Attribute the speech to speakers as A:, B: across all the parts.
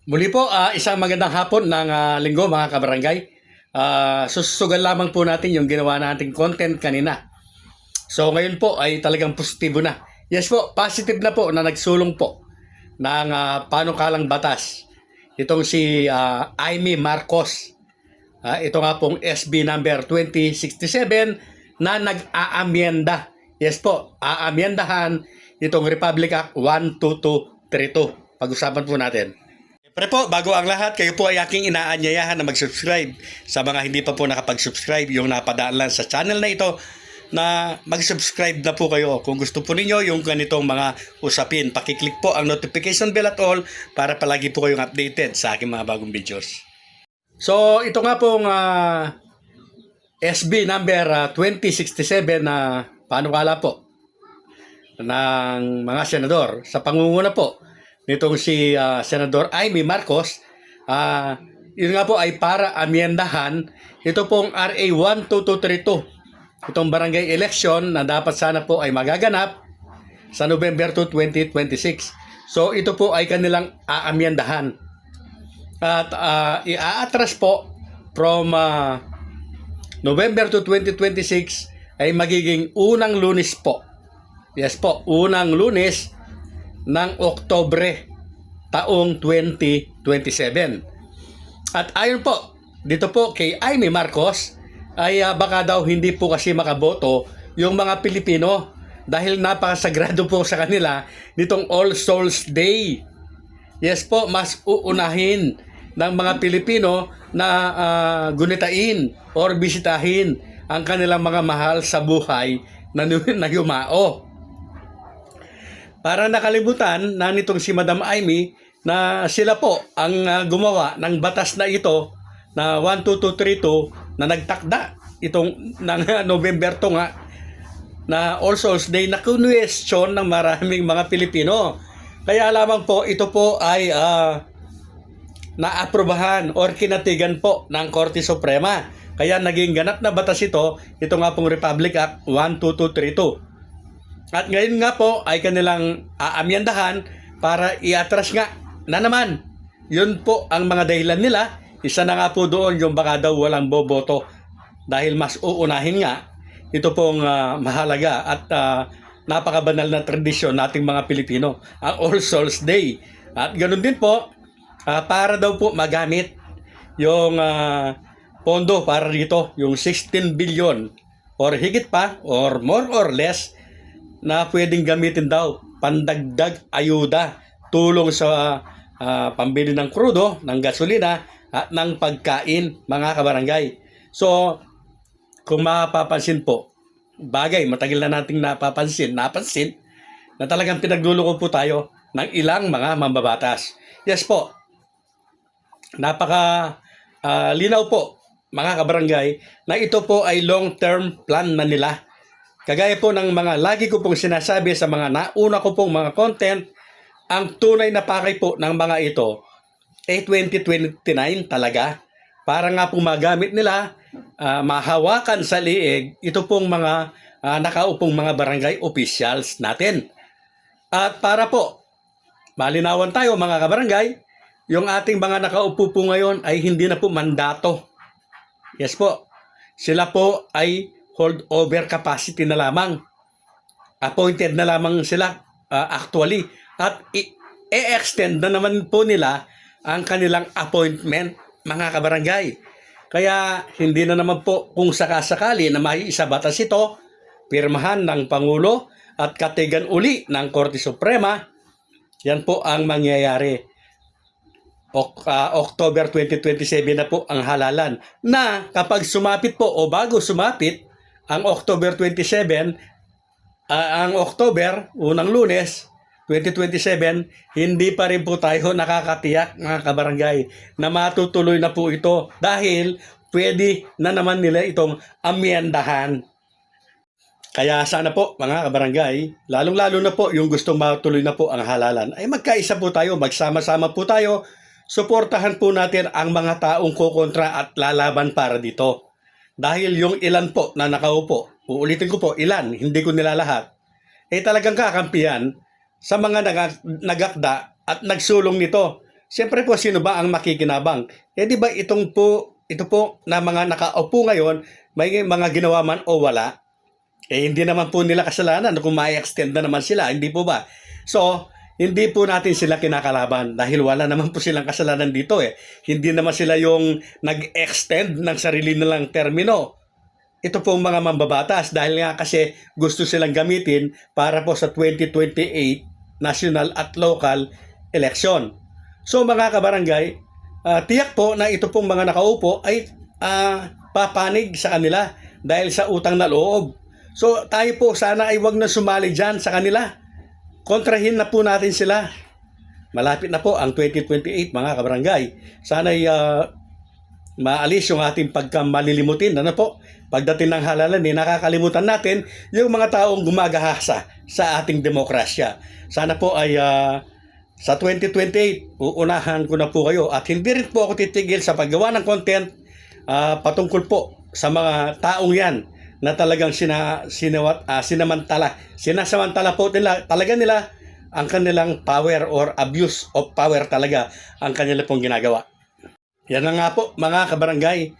A: Muli po, isang magandang hapon ng linggo mga kabarangay. Susugal lamang po natin yung ginawa nating content kanina. So ngayon po ay talagang positibo na. Yes po, positive na po na nagsulong po ng panukalang batas. Itong si Amy Marcos. Ito nga pong SB number 2067 na nag-aamyenda. Yes po, aamyendahan itong Republic Act 12232. Pag-usapan po natin. Siyempre po, bago ang lahat, kayo po ay aking inaanyayahan na mag-subscribe. Sa mga hindi pa po nakapag-subscribe, yung napadaan lang sa channel na ito, na mag-subscribe na po kayo. Kung gusto po ninyo yung ganitong mga usapin, pakiclick po ang notification bell at all para palagi po kayong updated sa aking mga bagong videos. So, ito nga pong SB number 2067 na panukala po ng mga senador sa pangunguna po nitong si Senador Amy Marcos. Yun nga po ay para amyendahan ito pong RA 12232, itong barangay election na dapat sana po ay magaganap sa November 2, 2026. So ito po ay kanilang aamyendahan at i-atras po from November 2, 2026 ay magiging unang Lunes po. Yes po, unang Lunes ng Oktubre taong 2027. At ayon po, dito po kay Amy Marcos ay baka daw hindi po kasi makaboto yung mga Pilipino dahil napakasagrado po sa kanila nitong All Souls Day. Yes po, mas uunahin ng mga Pilipino na gunitain or bisitahin ang kanilang mga mahal sa buhay na yumao. Para nakalimutan na nitong si Madam Amy na sila po ang gumawa ng batas na ito na 12232 na nagtakda itong ng November 2 nga na All Souls Day na kunwestiyon ng maraming mga Pilipino. Kaya lamang po ito po ay naaprubahan or kinatigan po ng Korte Suprema. Kaya naging ganap na batas ito nga pong Republic Act 12232. At ngayon nga po ay kanilang aamyendahan para iatras nga na naman. Yun po ang mga dahilan nila. Isa na nga po doon yung baka daw walang boboto dahil mas uunahin nga ito pong mahalaga at napakabanal na tradisyon nating mga Pilipino, ang All Souls Day. At ganoon din po, para daw po magamit yung pondo para dito, yung 16 billion or higit pa or more or less na pwedeng gamitin daw pandagdag ayuda, tulong sa pambili ng krudo, ng gasolina at ng pagkain mga kabarangay. So kung mapapansin po, bagay matagal na nating napansin na talagang pinagluloko po tayo ng ilang mga mambabatas. Yes po, napaka linaw po mga kabarangay na ito po ay long-term plan na nila. Kagaya po ng mga lagi ko pong sinasabi sa mga nauna ko pong mga content, ang tunay na pakay po ng mga ito ay 2029 talaga. Para nga pong magamit nila, mahawakan sa liig, ito pong mga nakaupong mga barangay officials natin. At para po, malinawan tayo mga kabarangay, yung ating mga nakaupo po ngayon ay hindi na po mandato. Yes po, sila po ay hold over capacity na lamang. Appointed na lamang sila actually. At i-extend na naman po nila ang kanilang appointment mga kabarangay. Kaya hindi na naman po kung sakasakali na may isabatas ito, pirmahan ng Pangulo at katigan uli ng Korte Suprema, yan po ang mangyayari. October 2027 na po ang halalan. Na kapag sumapit po o bago sumapit ang October 27, ang October, unang Lunes, 2027, hindi pa rin po tayo nakakatiyak mga kabarangay na matutuloy na po ito dahil pwede na naman nila itong amyendahan. Kaya sana po mga kabarangay, lalong-lalo na po yung gustong matuloy na po ang halalan, ay magkaisa po tayo, magsama-sama po tayo, suportahan po natin ang mga taong kukontra at lalaban para dito. Dahil yung ilan po na nakaupo, uulitin ko po, ilan, hindi ko nila lahat, talagang kakampihan sa mga nagakda at nagsulong nito Siyempre po, sino ba ang makikinabang? Eh di ba ito po na mga nakaupo ngayon, may mga ginawa man o wala, eh hindi naman po nila kasalanan kung ma-extend na naman sila, hindi po ba? So, hindi po natin sila kinakalaban dahil wala naman po silang kasalanan dito eh. Hindi naman sila yung nag-extend ng sarili nilang termino. Ito po mga mambabatas dahil nga kasi gusto silang gamitin para po sa 2028 national at local election. So mga kabarangay, tiyak po na ito pong mga nakaupo ay papanig sa kanila dahil sa utang na loob. So tayo po sana ay wag na sumali dyan sa kanila. Kontrahin na po natin sila. Malapit na po ang 2028 mga kabarangay. Sana ay maalis yung ating pagkamalilimutin. Ano po? Pagdating ng halalan, nakakalimutan natin yung mga taong gumagahasa sa ating demokrasya. Sana po ay sa 2028, uunahan ko na po kayo at hindi rin po ako titigil sa paggawa ng content patungkol po sa mga taong yan na talagang sinasamantala po talaga nila ang kanilang power or abuse of power talaga ang kanila pong ginagawa. Yan na nga po mga kabarangay,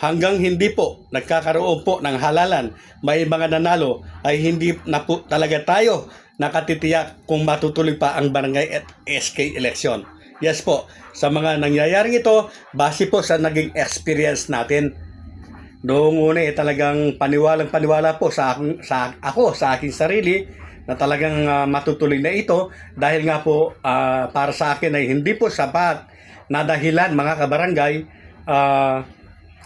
A: hanggang hindi po nagkakaroon po ng halalan, may mga nanalo ay hindi na po talaga tayo nakatitiyak kung matutuloy pa ang barangay at SK election. Yes po, sa mga nangyayaring ito, base po sa naging experience natin. Noong una talagang paniwalang-paniwala po sa aking sarili na talagang matutuloy na ito dahil nga po para sa akin ay hindi po sapat na dahilan mga kabarangay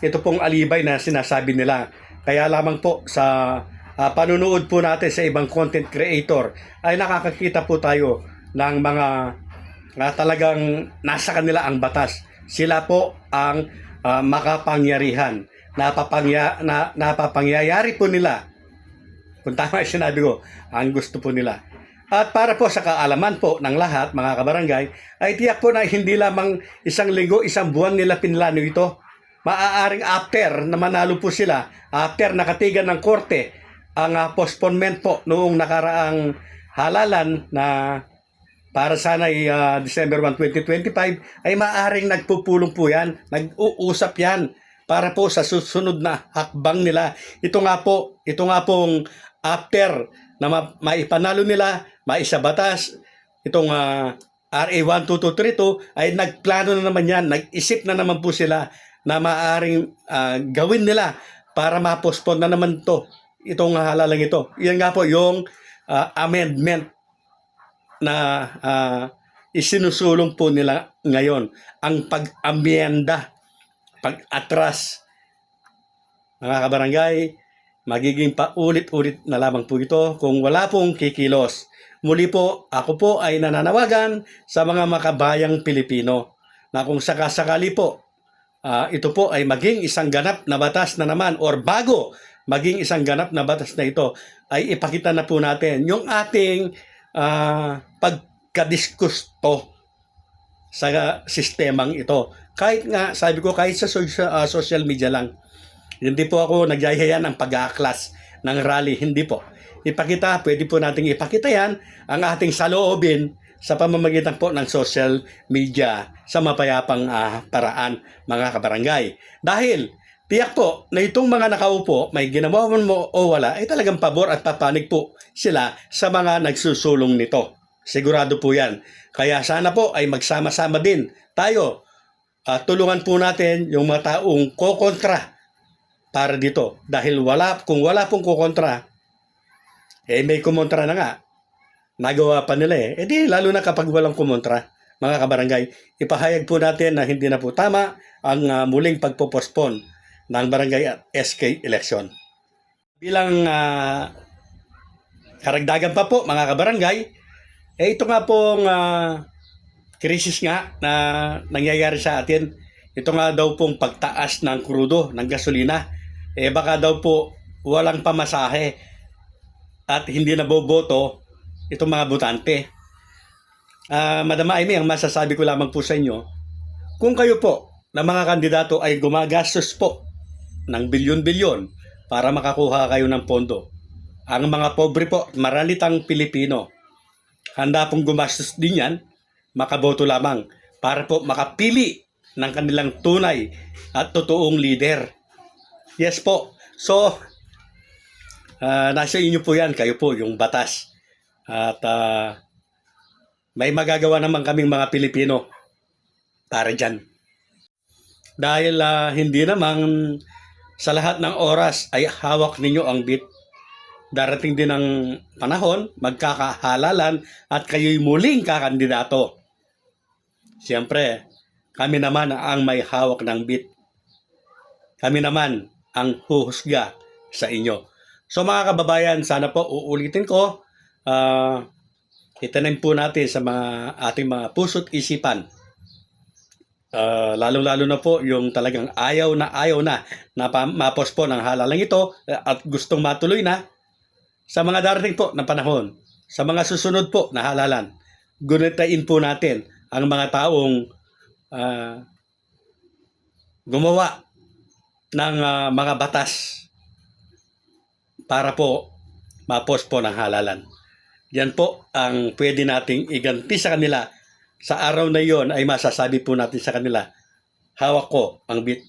A: ito pong alibay na sinasabi nila. Kaya lamang po sa panunood po natin sa ibang content creator ay nakakakita po tayo ng mga talagang nasa kanila ang batas. Sila po ang makapangyarihan. Napapangyayari po nila. Kung tama yung sinabi ko, ang gusto po nila. At para po sa kaalaman po ng lahat, mga kabarangay, ay tiyak po na hindi lamang isang linggo, isang buwan nila pinlano ito. Maaaring after na manalo po sila, after nakatigan ng korte, ang postponement po noong nakaraang halalan na para sana ay December 1, 2025, ay maaaring nagpupulong po yan, nag-uusap yan para po sa susunod na hakbang nila. Ito nga pong after na maipanalo nila, maisabatas, itong RA 12232 ay nagplano na naman yan, nag-isip na naman po sila na maaaring gawin nila para ma-postpone na naman itong halalang ito. Yan nga po yung amendment na isinusulong po nila ngayon. Ang pag-amyenda, pag-atras. Mga kabarangay, magiging paulit-ulit na lamang po ito kung wala pong kikilos. Muli po, ako po ay nananawagan sa mga makabayang Pilipino na kung sakasakali po ito po ay maging isang ganap na batas na naman or bago maging isang ganap na batas na ito ay ipakita na po natin yung ating pagkadiskusto sa sistemang ito. Kahit nga, sabi ko, kahit sa social media lang. Hindi po ako nagyayaya ng pag-aaklas ng rally. Hindi po. Pwede po nating ipakita yan ang ating saloobin sa pamamagitan po ng social media sa mapayapang paraan, mga kabarangay. Dahil tiyak po na itong mga nakaupo, may ginawa mo o wala, ay talagang pabor at papanig po sila sa mga nagsusulong nito. Sigurado po yan. Kaya sana po ay magsama-sama din tayo. Tulungan po natin yung mga taong kokontra para dito. Dahil kung wala pong kokontra, may kumontra na nga. Nagawa pa nila di lalo na kapag walang kumontra, mga kabarangay, ipahayag po natin na hindi na po tama ang muling pagpopospon ng barangay at SK election. Bilang karagdagan pa po, mga kabarangay, ito nga pong krisis nga na nangyayari sa atin. Ito nga daw pong pagtaas ng krudo, ng gasolina. Baka daw po walang pamasahe at hindi naboboto itong mga botante. Madam Amy, ang masasabi ko lamang po sa inyo, kung kayo po na mga kandidato ay gumagastos po ng bilyon-bilyon para makakuha kayo ng pondo, ang mga pobre po, maralitang Pilipino, handa pong gumastos din yan, makaboto lamang para po makapili ng kanilang tunay at totoong leader. Yes po. So, nasa inyo po yan. Kayo po yung batas. At may magagawa naman kaming mga Pilipino para dyan. Dahil hindi naman sa lahat ng oras ay hawak ninyo ang bit. Darating din ang panahon, magkakahalalan at kayo'y muling kakandidato. Siyempre, kami naman ang may hawak ng bit. Kami naman ang huhusga sa inyo. So mga kababayan, sana po uulitin ko, itanim po natin sa ating mga puso't isipan. Lalo-lalo na po yung talagang ayaw na mapospon ang halalang ito at gustong matuloy na sa mga darating po na panahon, sa mga susunod po na halalan. Gunitain po natin ang mga taong gumawa ng mga batas para po mapospon ang halalan. Yan po ang pwede nating iganti sa kanila. Sa araw na yon ay masasabi po natin sa kanila, hawak ko ang bit.